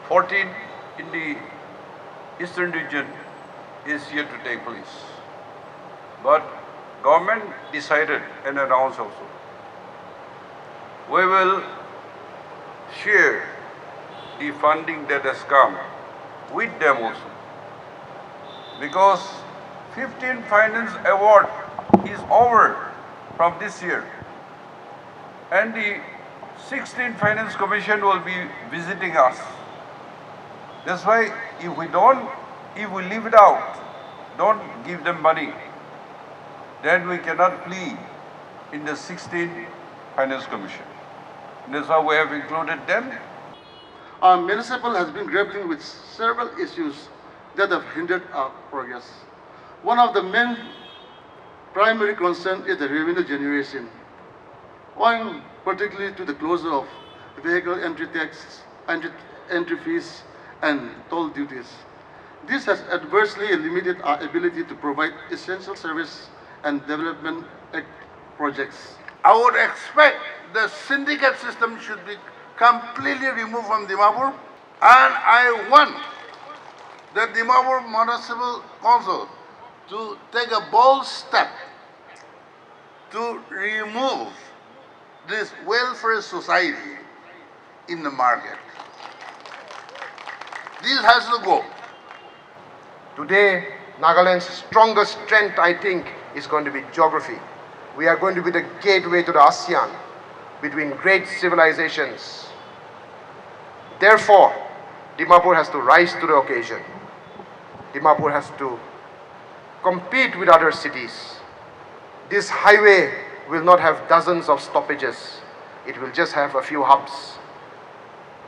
14 in the eastern region is yet to take place. But government decided and announced also. We will share the funding that has come with them also. Because 15 Finance Award is over from this year. And the 16th Finance Commission will be visiting us. That's why if we leave it out, don't give them money, then we cannot plead in the 16th Finance Commission. That's how we have included them. Our municipal has been grappling with several issues that have hindered our progress. One of the main primary concerns is the revenue generation, owing particularly to the closure of vehicle entry tax, entry fees, and toll duties. This has adversely limited our ability to provide essential service and development projects. I would expect the syndicate system should be completely removed from Dimapur, and I want the Dimapur Municipal Council to take a bold step to remove this welfare society in the market. This has to go. Today, Nagaland's strongest strength, I think, is going to be geography. We are going to be the gateway to the ASEAN between great civilizations. Therefore, Dimapur has to rise to the occasion. Dimapur has to compete with other cities. This highway will not have dozens of stoppages. It will just have a few hubs.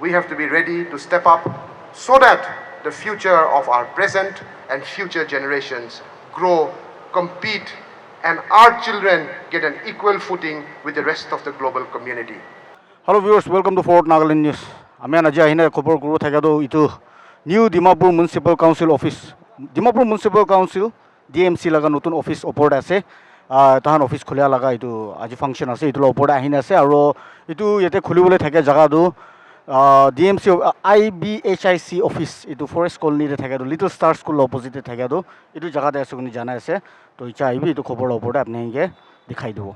We have to be ready to step up so that the future of our present and future generations grow, compete, and our children get an equal footing with the rest of the global community. Hello viewers, welcome to Fort Nagaland News. আমি আজি আহিনে খবৰ কৰো থাকাটো ইটো new Dimapur municipal council office Dimapur municipal council DMC লগা নতুন office ওপৰত আছে তাহান অফিস খোলা লগা ইটো আজি ফাংশন আছে ইটো ওপৰত আহিনে আছে আৰু ইটো ইয়াতে খুলিবলৈ থাকে জায়গাটো ডিএমসি IBHIC অফিস ইটো ফৰেষ্ট কলনীতে থাকে লিটল ষ্টাৰ স্কুল অপোজিটে থাকে ইটো জায়গাতে আছে কোনি জানা আছে তো ইচ্ছা আহিবি ইটো খবৰ ওপৰত আপুনি একে দেখাই দিব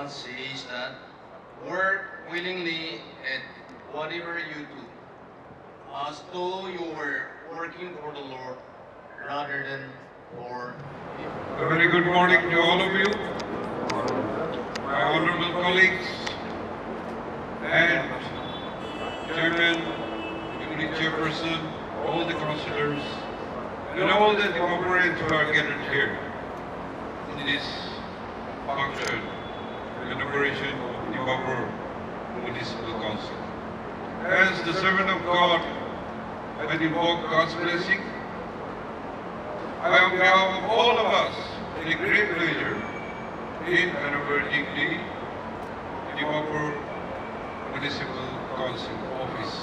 says that work willingly at whatever you do, as though you were working for the Lord rather than for people. A very good morning to all of you, my honorable colleagues, and Chairman, Deputy Chairperson, all the councillors, and all the Dimapureans who are gathered here in this function, inauguration of Dimapur Municipal Council. As the servant of God, I invoke God's blessing. I, on behalf of all of us, take great pleasure in inaugurating the Dimapur Municipal Council office.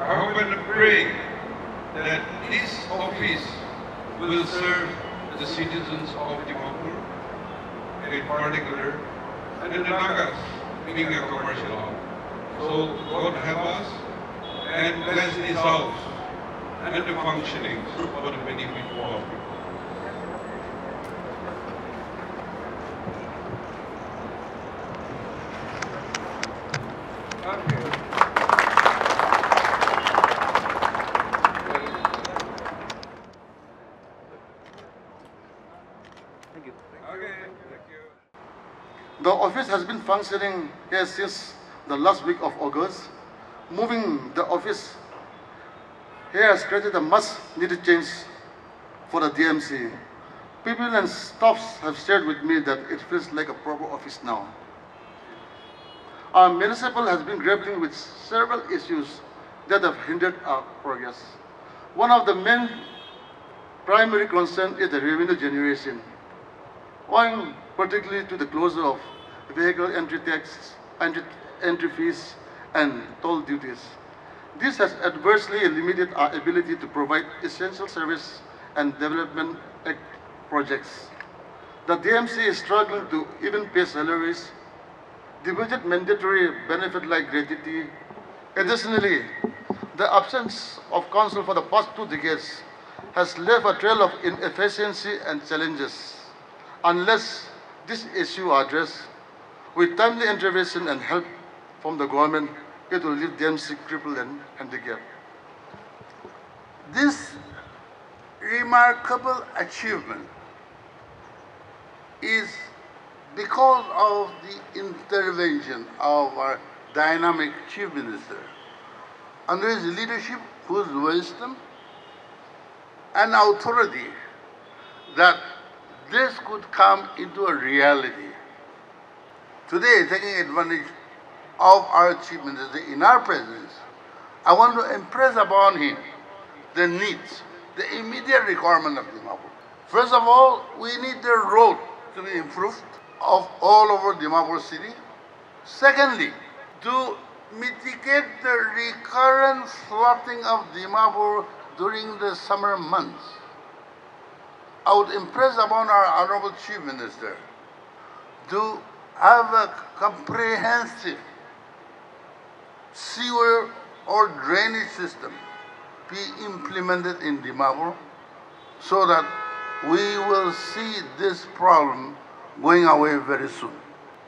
I hope and pray that this office will serve the citizens of Dimapur, in particular, and the Nagas, being a commercial hub. So God help us and bless this house and the functionings for the benefit of all people. The office has been functioning here since the last week of August. Moving the office here has created a much needed change for the DMC. People and staffs have shared with me that it feels like a proper office now. Our municipal has been grappling with several issues that have hindered our progress. One of the main primary concerns is the revenue generation, owing particularly to the closure of vehicle entry tax, entry fees, and toll duties. This has adversely limited our ability to provide essential service and development projects. The DMC is struggling to even pay salaries, debited mandatory benefit like gratuity. Additionally, the absence of council for the past 2 decades has left a trail of inefficiency and challenges. Unless this issue are addressed with timely intervention and help from the government, it will leave DMC crippled and handicapped. This remarkable achievement is because of the intervention of our dynamic Chief Minister. Under his leadership, whose wisdom and authority, that this could come into a reality. Today, taking advantage of our Chief Minister in our presence, I want to impress upon him the needs, the immediate requirement of Dimapur. First of all, we need the road to be improved of all over Dimapur city. Secondly, to mitigate the recurrent flooding of Dimapur during the summer months, I would impress upon our Honorable Chief Minister to have a comprehensive sewer or drainage system be implemented in Dimapur so that we will see this problem going away very soon.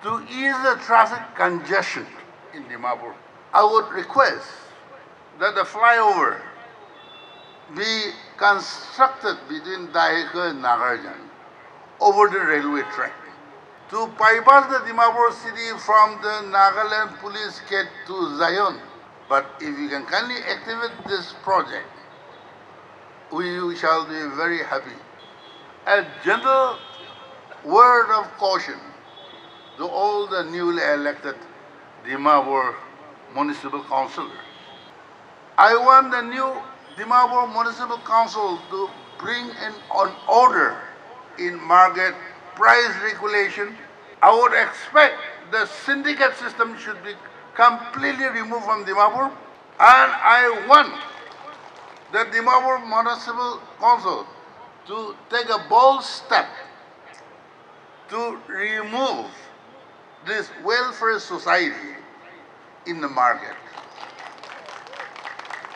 To ease the traffic congestion in Dimapur, I would request that the flyover be constructed between Daika and Nagarjan over the railway track. To bypass the Dimapur city from the Nagaland police gate to Zion. But if you can kindly activate this project, we shall be very happy. A gentle word of caution to all the newly elected Dimapur Municipal Councillors. I want the new Dimapur Municipal Council to bring in an order in market price regulation. I would expect the syndicate system should be completely removed from Dimapur, and I want the Dimapur Municipal Council to take a bold step to remove this welfare society in the market.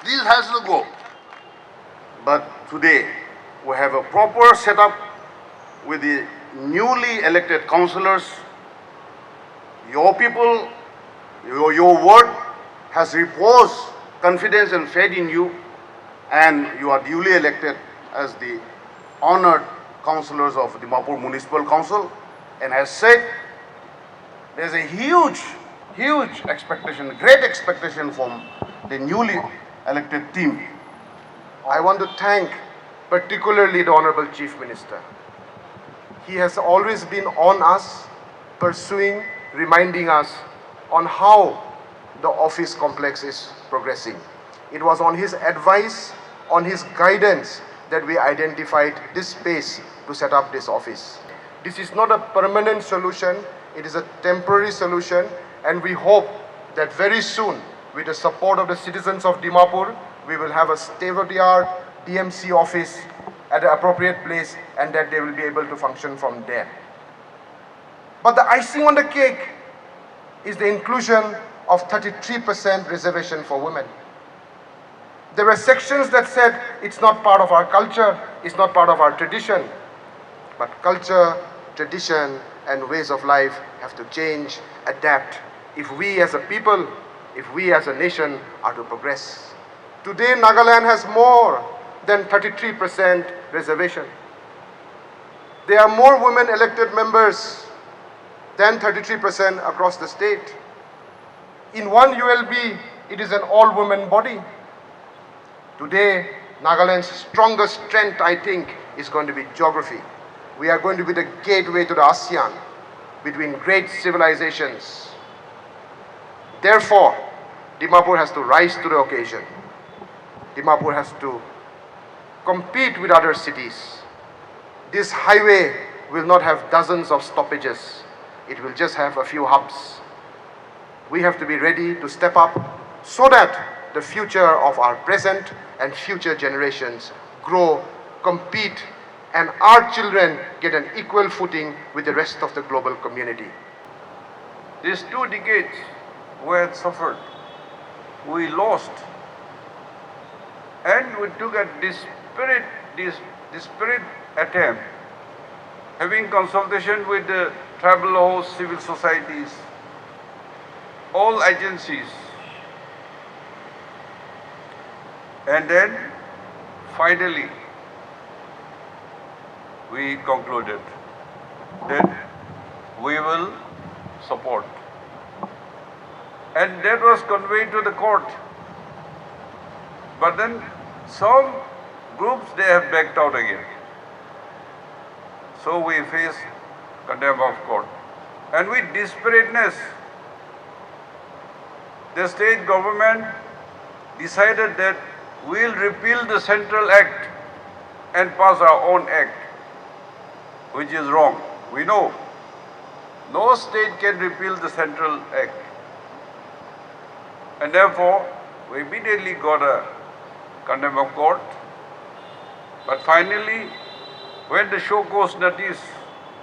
This has to go. But today, we have a proper setup with the newly elected councillors. Your people, your word has reposed confidence and faith in you, and you are duly elected as the honored councillors of Dimapur Municipal Council. And as said, there's a huge expectation, great expectation from the newly elected team. I want to thank particularly the Honorable Chief Minister. He has always been on us, pursuing, reminding us on how the office complex is progressing. It was on his advice, on his guidance, that we identified this space to set up this office. This is not a permanent solution, it is a temporary solution, and we hope that very soon, with the support of the citizens of Dimapur, we will have a state-of-the-art DMC office at the appropriate place, and that they will be able to function from there. But the icing on the cake is the inclusion of 33% reservation for women. There were sections that said it's not part of our culture, it's not part of our tradition. But culture, tradition, and ways of life have to change, adapt, if we as a people, if we as a nation are to progress. Today, Nagaland has more than 33% reservation. There are more women elected members than 33% across the state. In one ULB, it is an all-women body. Today, Nagaland's strongest strength, I think, is going to be geography. We are going to be the gateway to the ASEAN between great civilizations. Therefore, Dimapur has to rise to the occasion. Dimapur has to compete with other cities. This highway will not have dozens of stoppages. It will just have a few hubs. We have to be ready to step up so that the future of our present and future generations grow, compete, and our children get an equal footing with the rest of the global community. These 2 decades we had suffered, we lost, and we took a desperate attempt, having consultation with the tribal host, civil societies, all agencies, and then finally we concluded that we will support. And that was conveyed to the court. But then some groups, they have backed out again. So we face contempt of court. And with desperateness, the state government decided that we will repeal the central act and pass our own act, which is wrong. We know no state can repeal the central act. And therefore, we immediately got a contempt of court. But finally, when the show cause notice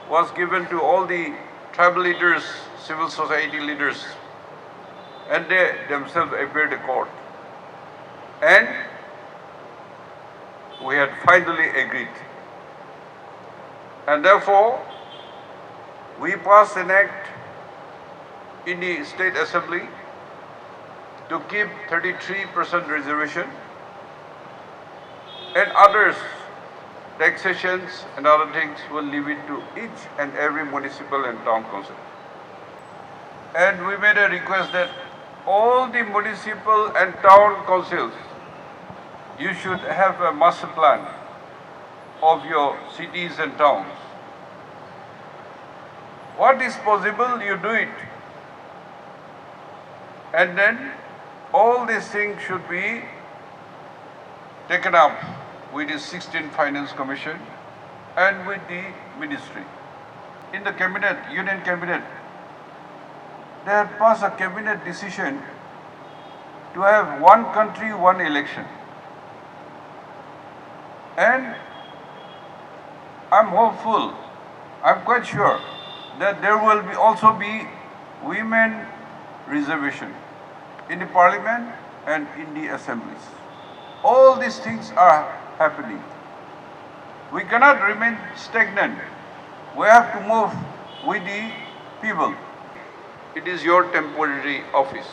was given to all the tribal leaders, civil society leaders, and they themselves appeared in court, and we had finally agreed. And therefore, we passed an act in the State Assembly to keep 33% reservation and others, taxations and other things, will leave it to each and every municipal and town council. And we made a request that all the municipal and town councils, you should have a master plan of your cities and towns. What is possible, you do it. And then all these things should be taken up with the 16th Finance Commission and with the ministry. In the cabinet, union cabinet, they had passed a cabinet decision to have one country, one election. And I'm hopeful, I'm quite sure that there will also be women reservation in the parliament and in the assemblies. All these things are happening. We cannot remain stagnant. We have to move with the people. It is your temporary office.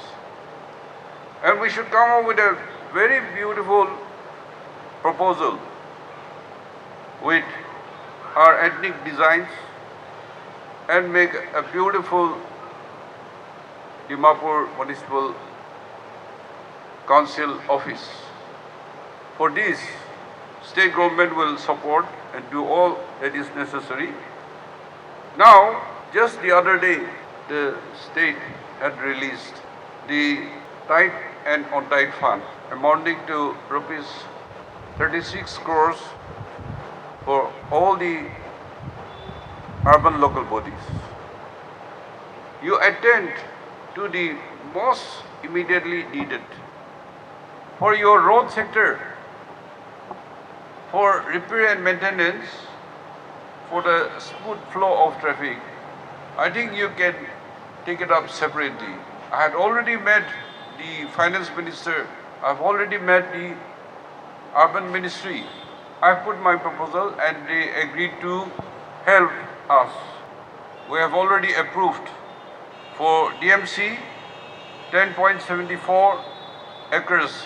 And we should come up with a very beautiful proposal with our ethnic designs and make a beautiful Dimapur Municipal Council office. For this, state government will support and do all that is necessary. Now, just the other day, the state had released the tight and on-tight fund amounting to rupees 36 crores for all the urban local bodies. You attend to the most immediately needed. For your road sector, for repair and maintenance, for the smooth flow of traffic, I think you can take it up separately. I had already met the finance minister, I've already met the urban ministry. I put my proposal and they agreed to help us. We have already approved for DMC 10.74 acres,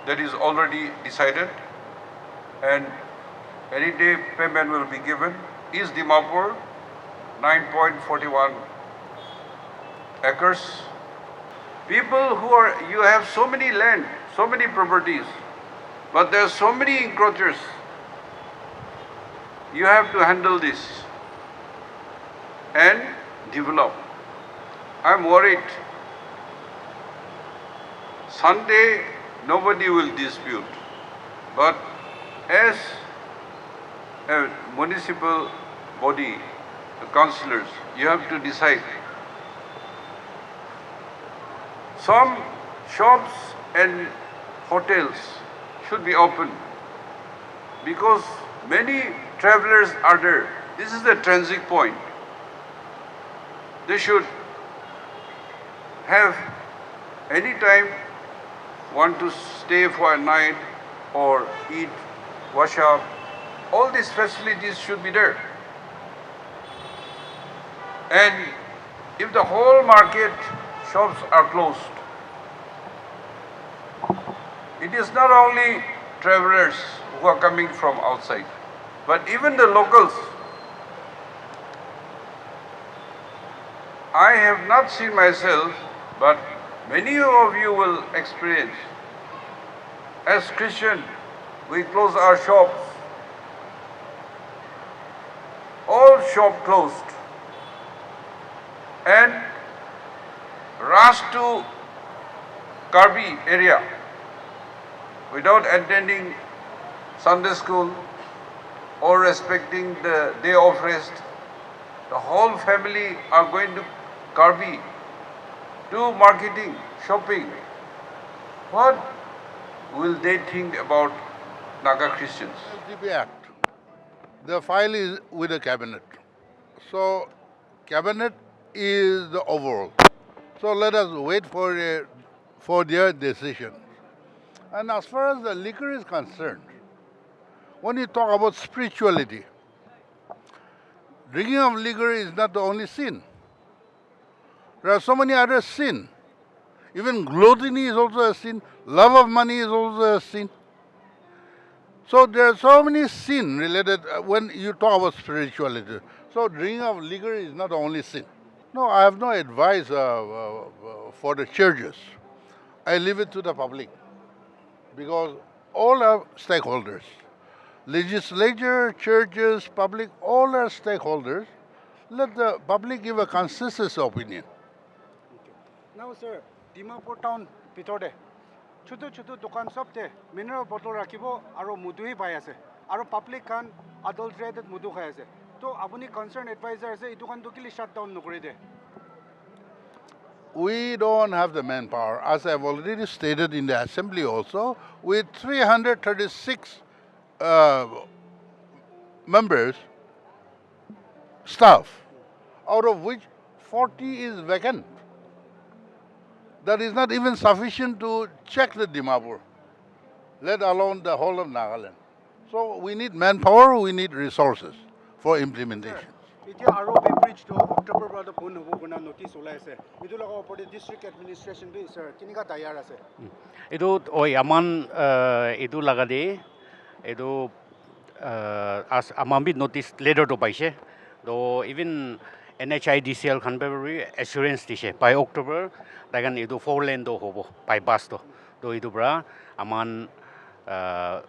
that is already decided, and any day payment will be given. East Dimapur 9.41 acres. People who are, you have so many land, so many properties, but there are so many encroachers. You have to handle this and develop. I'm worried Sunday, nobody will dispute. But as a municipal body, the councillors, you have to decide. Some shops and hotels should be open because many travelers are there. This is the transit point. They should have any time want to stay for a night or eat, wash up. All these facilities should be there. And if the whole market shops are closed, it is not only travelers who are coming from outside, but even the locals. I have not seen myself, but many of you will experience. As Christian, we close our shops. All shop closed. And rush to Karbi area without attending Sunday school or respecting the day of rest. The whole family are going to Karbi, do marketing, shopping. What will they think about Naga Christians? LTP Act. The file is with the cabinet. So cabinet is the overall. So let us wait for their decision. And as far as the liquor is concerned, when you talk about spirituality, drinking of liquor is not the only sin. There are so many other sins. Even gluttony is also a sin. Love of money is also a sin. So there are so many sins related when you talk about spirituality. So drinking of liquor is not the only sin. No, I have no advice for the churches. I leave it to the public because all are stakeholders. Legislature, churches, public, all are stakeholders. Let the public give a consensus opinion. Now, sir, Dimapur town pitode. Chutu chutu dukan sobte mineral bottle rakibo aro mudu hi pai ase. Aro public kan adulterated mudu khai ase. To apuni concerned advisor ase itu kan to kili shut down nokori de. We don't have the manpower. As I've already stated in the assembly also, with 336 members, staff, out of which 40 is vacant. That is not even sufficient to check the Dimapur, let alone the whole of Nagaland. So we need manpower, we need resources for implementation. Itia aro be bridge to October brother phone hobo guna notice ulai ase. Idu laga opor district administration bi sir kinika tayar ase. Itu oi aman itu laga de itu as amambi notice later to paise. Do even NHIDCL kan be assurance dise by October dagan itu 4 lane do hobo by bus to. Do itu bra aman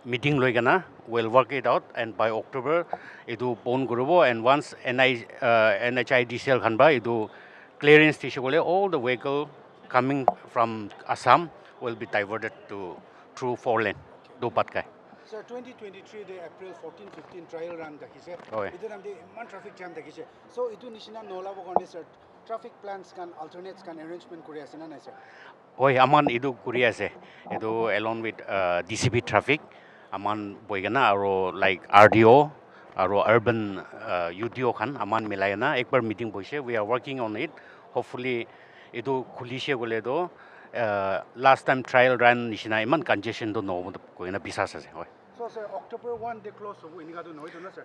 meeting loi gana will work it out and by October itu pon gurubo and once NHIDCL kan ba itu clearance dise gole all the vehicle coming from Assam will be diverted to through 4 lane do patkai. Sir 2023 de April 14 15 trial run dakise. Oi. Itu namde man traffic jam dakise. So itu nishina nola bogonde sir traffic plans kan alternates kan arrangement kuri ase na nai sir. Oi aman idu kuri ase idu along with DCP traffic aman boigana aro like RDO aro urban UDO kan aman milayana ekbar meeting boise we are working on it hopefully idu khulishe gole do last time trial run nishina iman congestion do no koina bisas ase oi. So sir October 1 de close hobo inika do noi do na sir.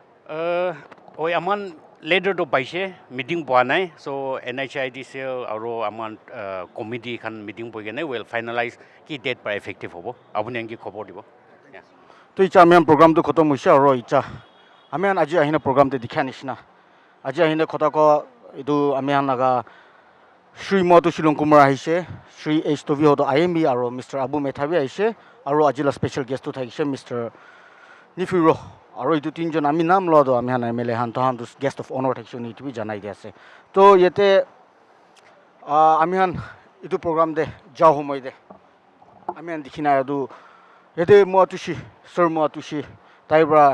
Oi aman later do paise meeting boa nai so NHIDCL aro aman committee kan meeting boigene will finalize ki date par effective hobo apuni angi khobor dibo. তো ইচ্ছা আমি প্রোগ্রামটো খতম হৈছে আৰু ইচ্ছা আমি আজি আহিনে প্ৰগ্ৰামটো দেখা নিচিনা আজি আহিনে কথা ক এইটো আমি নাগা শ্ৰী মতো শিলং কুমাৰ আহিছে শ্ৰী এইচ টভি হতো IMB আৰু মিষ্টাৰ আবু মেথাবি আহিছে আৰু আজিলা স্পেচিয়েল গেষ্টটো থাকিছে মিষ্টাৰ নিফিৰো আৰু এইটো তিনজন আমি নাম লওঁতো আমি হান MLA হান তহানটো গেষ্ট অফ অনাৰ থাকিছে এইটো জানাই দি আছে তো ইয়াতে আমি হান এইটো প্ৰগ্ৰাম দে যাওঁ সময় দে আমি দেখি নাই আৰু ইয়াতে মুৱাতুছি সৰ মুৱাতুছি তাইৰপৰা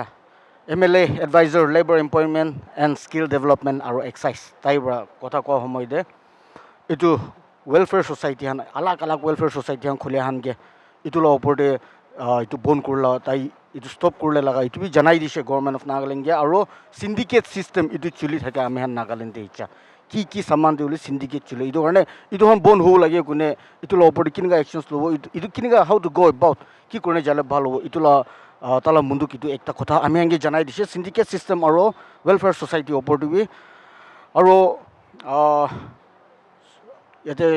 MLA adviser labour employment and skill development আৰু এক্সাইজ তাইৰপৰা কথা কোৱা সময়তে এইটো ৱেলফেয়াৰ ছ'চাইটি হান আলাগ আলাগ ৱেলফেয়াৰ ছ'চাইটি হান খুলি হানকে ইটোৰ ওপৰতে এইটো বন্ধ কৰিলা তাই এইটো ষ্টপ কৰিলে লগা এইটো বি জনাই দিছে গভৰ্ণমেণ্ট অফ নাগালেণ্ডে আৰু চিণ্ডিকেট ছিষ্টেম এইটো চলি থাকে আমি হান নাগালেণ্ডে ইচ্ছা কি সামান দিবলৈ চিণ্ডিকেট চলে এইটো কাৰণে এইটো বন্ধ হ'ব লাগে কোনে এইটোৰ ওপৰত কেনেকুৱা একশ্যনছ ল'ব এইটো কেনেকুৱা হাউ টু গ' এবাউট কি কৰি যালে ভাল হ'ব এইটো তালা মুন্দুক এইটো একটা কথা আমি আগে জনাই দিছে চিণ্ডিকেট ছিষ্টেম আৰু ৱেলফেয়াৰ ছ'চাইটিৰ ওপৰতো বি আৰু ইয়াতে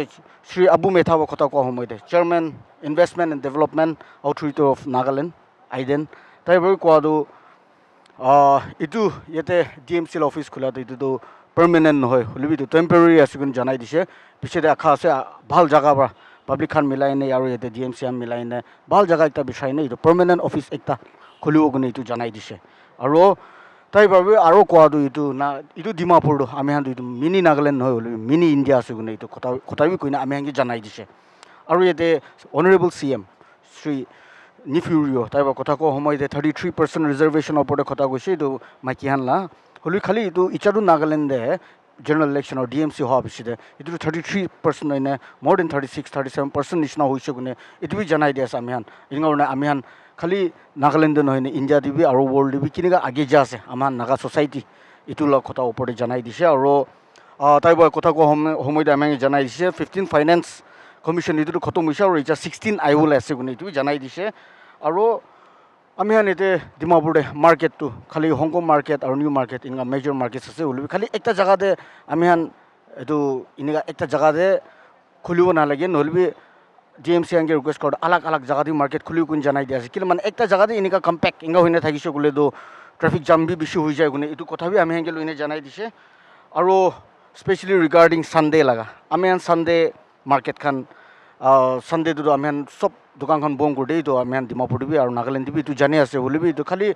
শ্ৰী আবু মেথাবৰ কথা কোৱা সময়তে chairman investment and development authority of Nagaland IDAN তাইবাবে কোৱাটো এইটো ইয়াতে DMCৰ অফিচ খোলাটো এইটোতো পাৰ্মানেণ্ট নহয় হ'লেও এইটো টেম্পৰেৰী আছে কিন্তু জনাই দিছে পিছতে আশা আছে ভাল জেগা পৰা পাব্লিক খান মিলাই নে আৰু ইয়াতে DMC মিলাই নে ভাল জেগা এটা বিচাৰি নে এইটো পাৰ্মানেণ্ট অফিচ একটা খুলিব কোনে এইটো জনাই দিছে আৰু তাইবাবে আৰু কোৱাটো এইটো ডিমাপুৰটো আমি হান এইটো মিনি নাগালেণ্ড নহয় হ'লেও মিনি ইণ্ডিয়া আছে কোনে এইটো কথাবি কৈ আমি হানকি জনাই দিছে আৰু ইয়াতে অনাৰেবল CM শ্ৰী নিফিউৰিঅ' তাইবা কথা কোৱা সময়তে 33% ৰিজাৰ্ভেশ্যনৰ ওপৰতে কথা কৈছে এইটো মাইকী হানলা হ'লেও খালি এইটো ইচ্ছাটো নাগালেণ্ডে জেনেৰেল ইলেকশ্যনৰ DMC হোৱাৰ পিছতে এইটোতো 33% হয় নে মোৰ দেন 36-37% নিচিনা হৈছে কোনে এইটো বি জনাই দি আছে আমি হান এইকাৰণে আমি হান খালি নাগালেণ্ডে নহয় নে ইণ্ডিয়া দিবি আৰু ৱৰ্ল্ড দিবি কেনেকুৱা আগে যা আছে আমাৰ নাগা ছ'চাইটি এইটো কথা ওপৰতে জনাই দিছে আৰু তাইবা কথা কোৱা সময়তে আমি জনাই দিছে 15 ফাইনেন্স কমিশ্যন এইটোতো খতম হৈছে আৰু এতিয়া 16 আহিবলৈ আছে কোনে এইটো জনাই দিছে আৰু আমি হান এতিয়া ডিমাপুৰতে মাৰ্কেটটো খালি হংকং মাৰ্কেট আৰু নিউ মাৰ্কেট এনেকুৱা মেজৰ মাৰ্কেট আছে হ'লেও খালি একটা জেগাতে আমি হান এইটো এনেকুৱা একটা জেগাতে খুলিব নালাগে নহ'লে DMC আনকে ৰিকুৱেষ্ট কৰোঁ আলাগ আলাগ জেগাতে মাৰ্কেট খুলিও কোন জনাই দিয়া আছে কিন্তু মানে একটা জেগাতে এনেকুৱা কম্পেক্ট এনেকুৱা হৈ নাথাকিছে বোলেতো ট্ৰেফিক জাম বি বেছি হৈ যায় কোনে এইটো কথা বি আমি সেনেকৈ লৈ জনাই দিছে আৰু স্পেচিয়েলি ৰিগাৰ্ডিং ছানডে লগা আমি হান ছানডে মাৰ্কেটখন ছানডেটোতো আমি হান চব দোকানখন বন্ধ কৰি দিয়েতো আমি হান ডিমাপুৰ দিবি আৰু নাগালেণ্ড দিবি এইটো জানি আছে হ'লেও এইটো খালি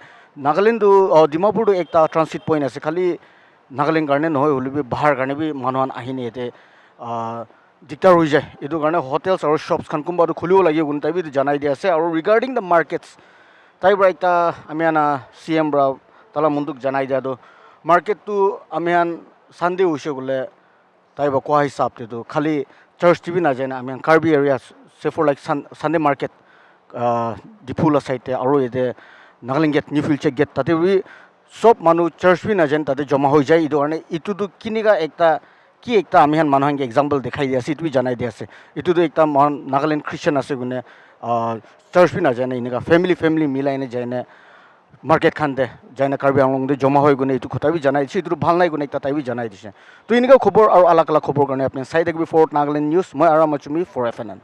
নাগালেণ্ডটো ডিমাপুৰটো একটা ট্ৰানজিট পইণ্ট আছে খালি নাগালেণ্ড কাৰণে নহয় হ'লেও বাহাৰ কাৰণে বি মানুহ আহিনে ইয়াতে দিগদাৰ হৈ যায় এইটো কাৰণে হোটেলছ আৰু শ্বপছখন কোনোবাটো খুলিব লাগিব কোন তাইবি জনাই দিয়া আছে আৰু ৰিগাৰ্ডিং দ্য মাৰ্কেটছ তাইৰপৰা এটা আমি হান CM পৰা তালা মুন্দুক জনাই দিয়াটো মাৰ্কেটটো আমি হান ছানডে হৈছে বোলে তাইবা কোৱা হিচাপটো খালি চাৰ্চ টিভি নাযায় না আমি কাৰ্বি এৰিয়া চেফৰ লাইক ছানডে মাৰ্কেট ডিফুলা চাইডে আৰু ইয়াতে Nagaland gate new future gate তাতে বি চব মানুহ চাৰ্চ বি নাযায় তাতে জমা হৈ যায় এইটো কাৰণে এইটোতো কেনেকুৱা একটা আমি হান মানুহ এক্সাম্পল দেখাই দি আছে এইটো জনাই দি আছে এইটোতো একটা নাগালেণ্ড খ্ৰীষ্টান আছে কোনে চাৰ্চ বি নাযায় নে এনেকুৱা ফেমিলি মিলাই নে যায় নে মাৰ্কেট খানতে যায় না কাৰ্বি আংলংতে জমা হৈ গুণে এইটো কথা বি জনাই দিছে এইটো ভাল নাই গুণে তাই বি জনাই দিছে তো এনেকুৱা খবৰ আৰু আলাগ আলাগ খবৰ কাৰণে আপুনি চাই থাকিবি ফৰ্ট নাগালেণ্ড নিউজ মই আৰাম আছুমি ফৰ FNN